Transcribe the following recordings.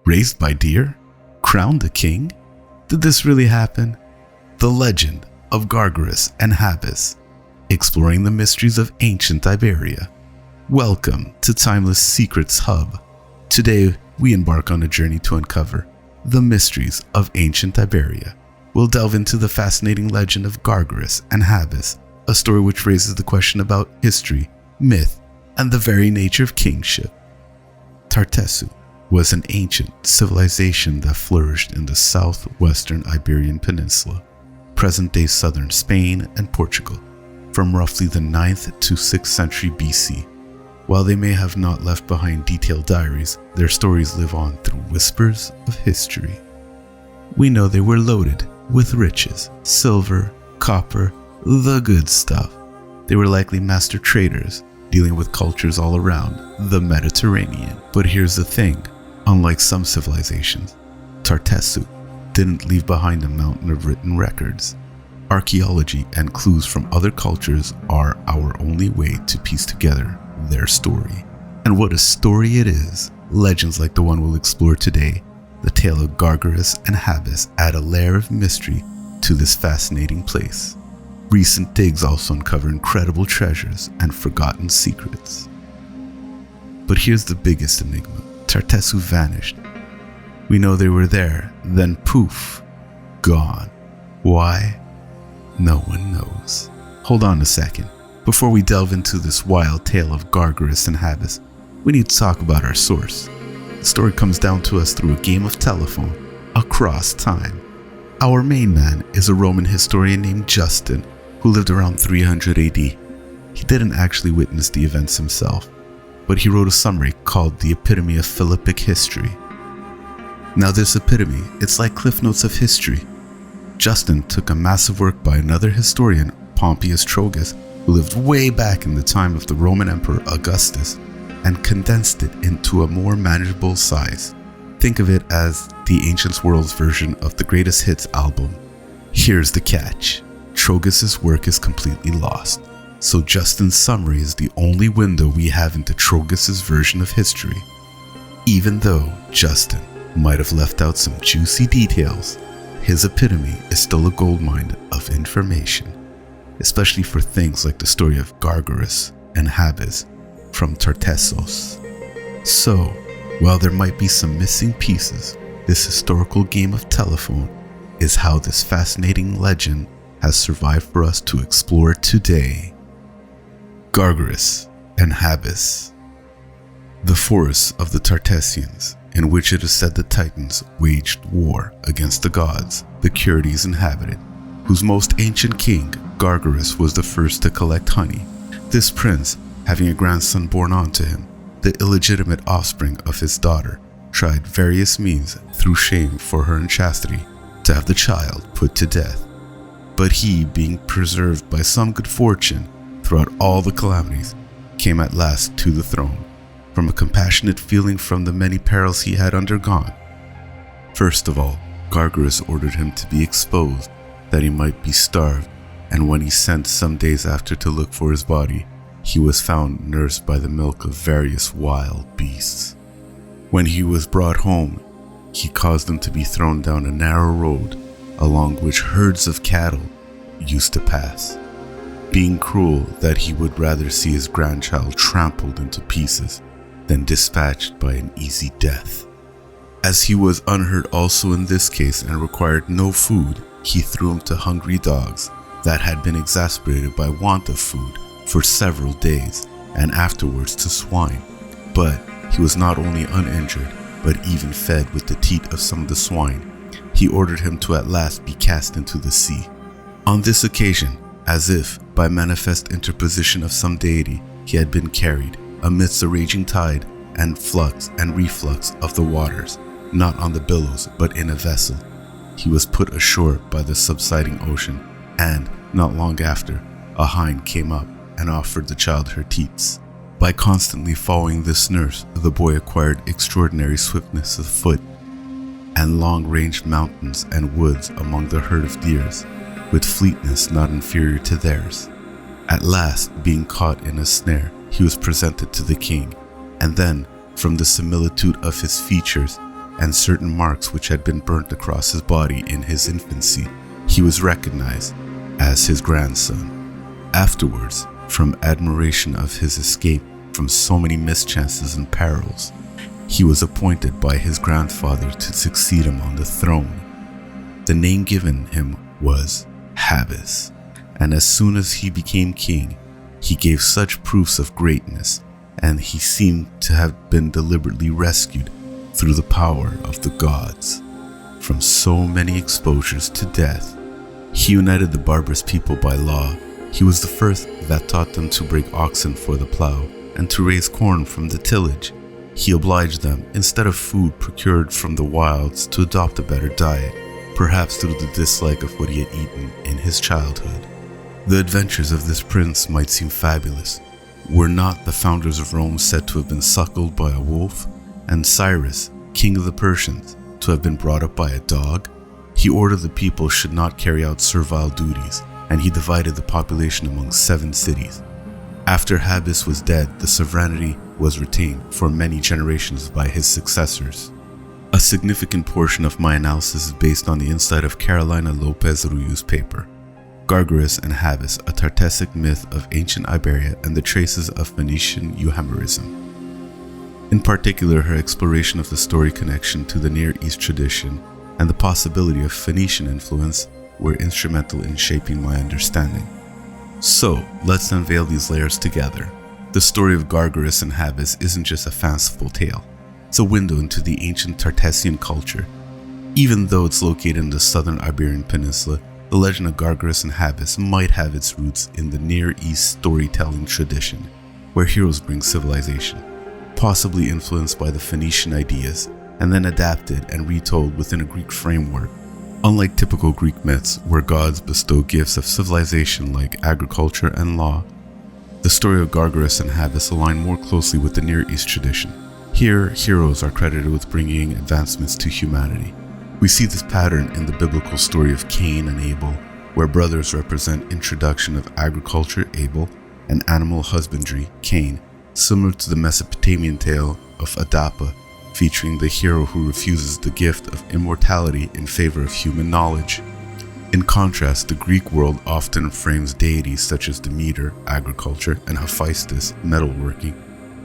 Raised by deer? Crowned a king? Did this really happen? The legend of Gargoris and Habis, exploring the mysteries of ancient Iberia. Welcome to Timeless Secrets Hub. Today, we embark on a journey to uncover the mysteries of ancient Iberia. We'll delve into the fascinating legend of Gargoris and Habis, a story which raises the question about history, myth, and the very nature of kingship. Tartessian was an ancient civilization that flourished in the southwestern Iberian Peninsula, present-day southern Spain and Portugal, from roughly the 9th to 6th century BC. While they may have not left behind detailed diaries, their stories live on through whispers of history. We know they were loaded with riches, silver, copper, the good stuff. They were likely master traders, dealing with cultures all around the Mediterranean. But here's the thing, unlike some civilizations, Tartessian didn't leave behind a mountain of written records. Archaeology and clues from other cultures are our only way to piece together their story. And what a story it is! Legends like the one we'll explore today, the tale of Gargoris and Habis, add a layer of mystery to this fascinating place. Recent digs also uncover incredible treasures and forgotten secrets. But here's the biggest enigma. Tartessian vanished. We know they were there, then poof, gone. Why? No one knows. Hold on a second. Before we delve into this wild tale of Gargoris and Habis, we need to talk about our source. The story comes down to us through a game of telephone across time. Our main man is a Roman historian named Justin, who lived around 300 AD. He didn't actually witness the events himself, but he wrote a summary called the Epitome of Philippic History. Now this epitome, it's like Cliff Notes of history. Justin took a massive work by another historian, Pompeius Trogus, who lived way back in the time of the Roman Emperor Augustus, and condensed it into a more manageable size. Think of it as the ancient world's version of the Greatest Hits album. Here's the catch. Trogus's work is completely lost, so Justin's summary is the only window we have into Trogus's version of history. Even though Justin might have left out some juicy details, his epitome is still a goldmine of information, especially for things like the story of Gargoris and Habis from Tartessian. So, while there might be some missing pieces, this historical game of telephone is how this fascinating legend has survived for us to explore today. Gargoris and Habis. The forests of the Tartessians, in which it is said the Titans waged war against the gods the Curities inhabited, whose most ancient king, Gargoris, was the first to collect honey. This prince, having a grandson born unto him, the illegitimate offspring of his daughter, tried various means through shame for her unchastity to have the child put to death. But he, being preserved by some good fortune throughout all the calamities, came at last to the throne, from a compassionate feeling from the many perils he had undergone. First of all, Gargoris ordered him to be exposed, that he might be starved, and when he sent some days after to look for his body, he was found nursed by the milk of various wild beasts. When he was brought home, he caused him to be thrown down a narrow road, along which herds of cattle used to pass, being cruel that he would rather see his grandchild trampled into pieces than dispatched by an easy death. As he was unhurt also in this case and required no food, he threw him to hungry dogs that had been exasperated by want of food for several days, and afterwards to swine. But he was not only uninjured, but even fed with the teat of some of the swine. He ordered him to at last be cast into the sea. On this occasion, as if by manifest interposition of some deity, he had been carried amidst the raging tide and flux and reflux of the waters, not on the billows, but in a vessel. He was put ashore by the subsiding ocean, and, not long after, a hind came up and offered the child her teats. By constantly following this nurse, the boy acquired extraordinary swiftness of foot, and long-ranged mountains and woods among the herd of deers, with fleetness not inferior to theirs. At last, being caught in a snare, he was presented to the king, and then, from the similitude of his features, and certain marks which had been burnt across his body in his infancy, he was recognized as his grandson. Afterwards, from admiration of his escape from so many mischances and perils, he was appointed by his grandfather to succeed him on the throne. The name given him was Habis, and as soon as he became king, he gave such proofs of greatness, and he seemed to have been deliberately rescued through the power of the gods from so many exposures to death. He united the barbarous people by law. He was the first that taught them to break oxen for the plow and to raise corn from the tillage. He obliged them, instead of food procured from the wilds, to adopt a better diet, perhaps through the dislike of what he had eaten in his childhood. The adventures of this prince might seem fabulous. Were not the founders of Rome said to have been suckled by a wolf, and Cyrus, king of the Persians, to have been brought up by a dog? He ordered the people should not carry out servile duties, and he divided the population among 7 cities. After Habis was dead, the sovereignty was retained for many generations by his successors. A significant portion of my analysis is based on the insight of Carolina Lopez Ruyu's paper, Gargoris and Habis, a Tartessic myth of ancient Iberia and the traces of Phoenician Euhemerism. In particular, her exploration of the story connection to the Near East tradition and the possibility of Phoenician influence were instrumental in shaping my understanding. So, let's unveil these layers together. The story of Gargoris and Habis isn't just a fanciful tale. It's a window into the ancient Tartessian culture. Even though it's located in the southern Iberian Peninsula, the legend of Gargoris and Habis might have its roots in the Near East storytelling tradition, where heroes bring civilization, possibly influenced by the Phoenician ideas, and then adapted and retold within a Greek framework. Unlike typical Greek myths, where gods bestow gifts of civilization like agriculture and law, the story of Gargoris and Habis align more closely with the Near East tradition. Here, heroes are credited with bringing advancements to humanity. We see this pattern in the biblical story of Cain and Abel, where brothers represent introduction of agriculture, Abel, and animal husbandry, Cain, similar to the Mesopotamian tale of Adapa, featuring the hero who refuses the gift of immortality in favor of human knowledge. In contrast, the Greek world often frames deities such as Demeter, agriculture, and Hephaestus, metalworking,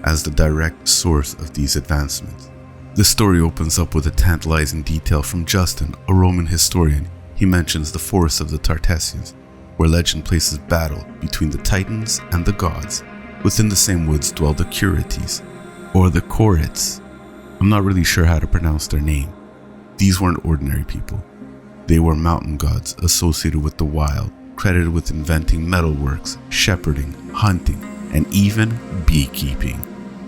as the direct source of these advancements. The story opens up with a tantalizing detail from Justin, a Roman historian. He mentions the forest of the Tartessians, where legend places battle between the Titans and the gods. Within the same woods dwell the Curites, or the Chorites. I'm not really sure how to pronounce their name. These weren't ordinary people. They were mountain gods associated with the wild, credited with inventing metalworks, shepherding, hunting, and even beekeeping.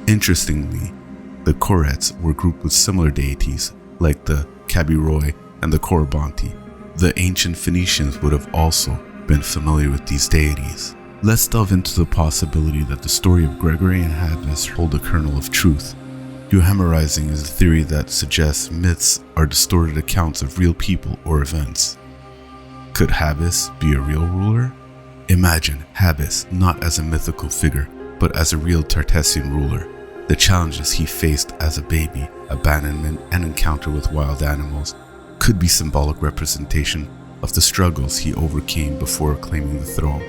Interestingly, the Chorites were grouped with similar deities like the Cabiroi and the Corybanti. The ancient Phoenicians would have also been familiar with these deities. Let's delve into the possibility that the story of Gregory and Habis hold a kernel of truth. Euhemerism is a theory that suggests myths are distorted accounts of real people or events. Could Habis be a real ruler? Imagine Habis not as a mythical figure, but as a real Tartessian ruler. The challenges he faced as a baby, abandonment, and encounter with wild animals could be symbolic representation of the struggles he overcame before claiming the throne.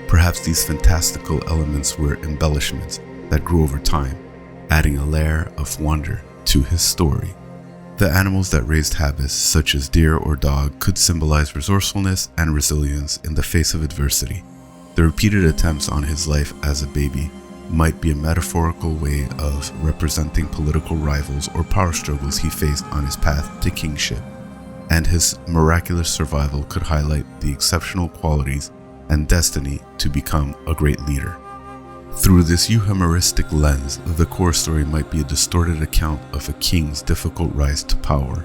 Perhaps these fantastical elements were embellishments that grew over time, adding a layer of wonder to his story. The animals that raised Habis, such as deer or dog, could symbolize resourcefulness and resilience in the face of adversity. The repeated attempts on his life as a baby might be a metaphorical way of representing political rivals or power struggles he faced on his path to kingship, and his miraculous survival could highlight the exceptional qualities and destiny to become a great leader. Through this euhemeristic lens, the core story might be a distorted account of a king's difficult rise to power.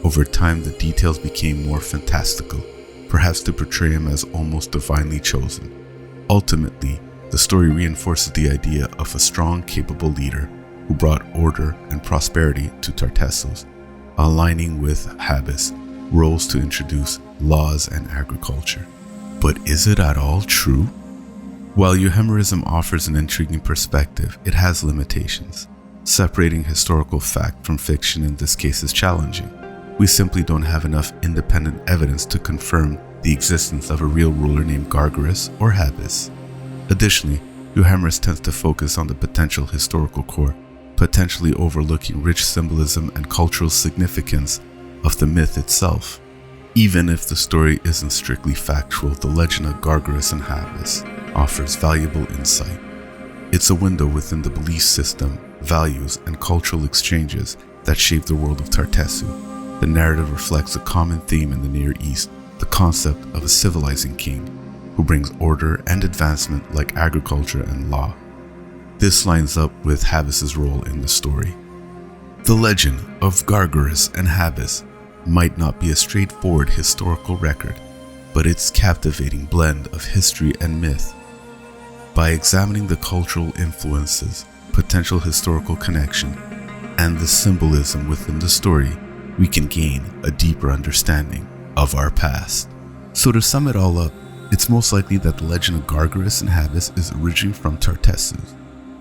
Over time, the details became more fantastical, perhaps to portray him as almost divinely chosen. Ultimately, the story reinforces the idea of a strong, capable leader who brought order and prosperity to Tartessos, aligning with Habis' roles to introduce laws and agriculture. But is it at all true? While Euhemerism offers an intriguing perspective, it has limitations. Separating historical fact from fiction in this case is challenging. We simply don't have enough independent evidence to confirm the existence of a real ruler named Gargoris or Habis. Additionally, Euhemerism tends to focus on the potential historical core, potentially overlooking rich symbolism and cultural significance of the myth itself. Even if the story isn't strictly factual, the legend of Gargoris and Habis offers valuable insight. It's a window within the belief system, values, and cultural exchanges that shape the world of Tartessian. The narrative reflects a common theme in the Near East, the concept of a civilizing king who brings order and advancement like agriculture and law. This lines up with Habis's role in the story. The legend of Gargoris and Habis might not be a straightforward historical record, but its captivating blend of history and myth. By examining the cultural influences, potential historical connection, and the symbolism within the story, we can gain a deeper understanding of our past. So to sum it all up, it's most likely that the legend of Gargoris and Habis is originally from Tartessian,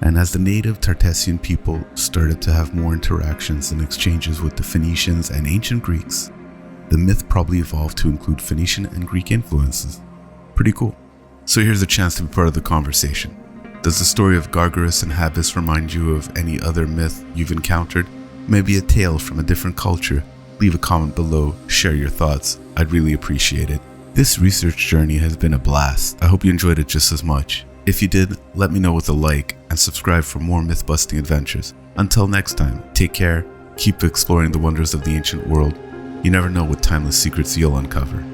and as the native Tartessian people started to have more interactions and exchanges with the Phoenicians and ancient Greeks, the myth probably evolved to include Phoenician and Greek influences. Pretty cool. So here's a chance to be part of the conversation. Does the story of Gargoris and Habis remind you of any other myth you've encountered? Maybe a tale from a different culture? Leave a comment below, share your thoughts. I'd really appreciate it. This research journey has been a blast. I hope you enjoyed it just as much. If you did, let me know with a like and subscribe for more myth-busting adventures. Until next time, take care, keep exploring the wonders of the ancient world. You never know what timeless secrets you'll uncover.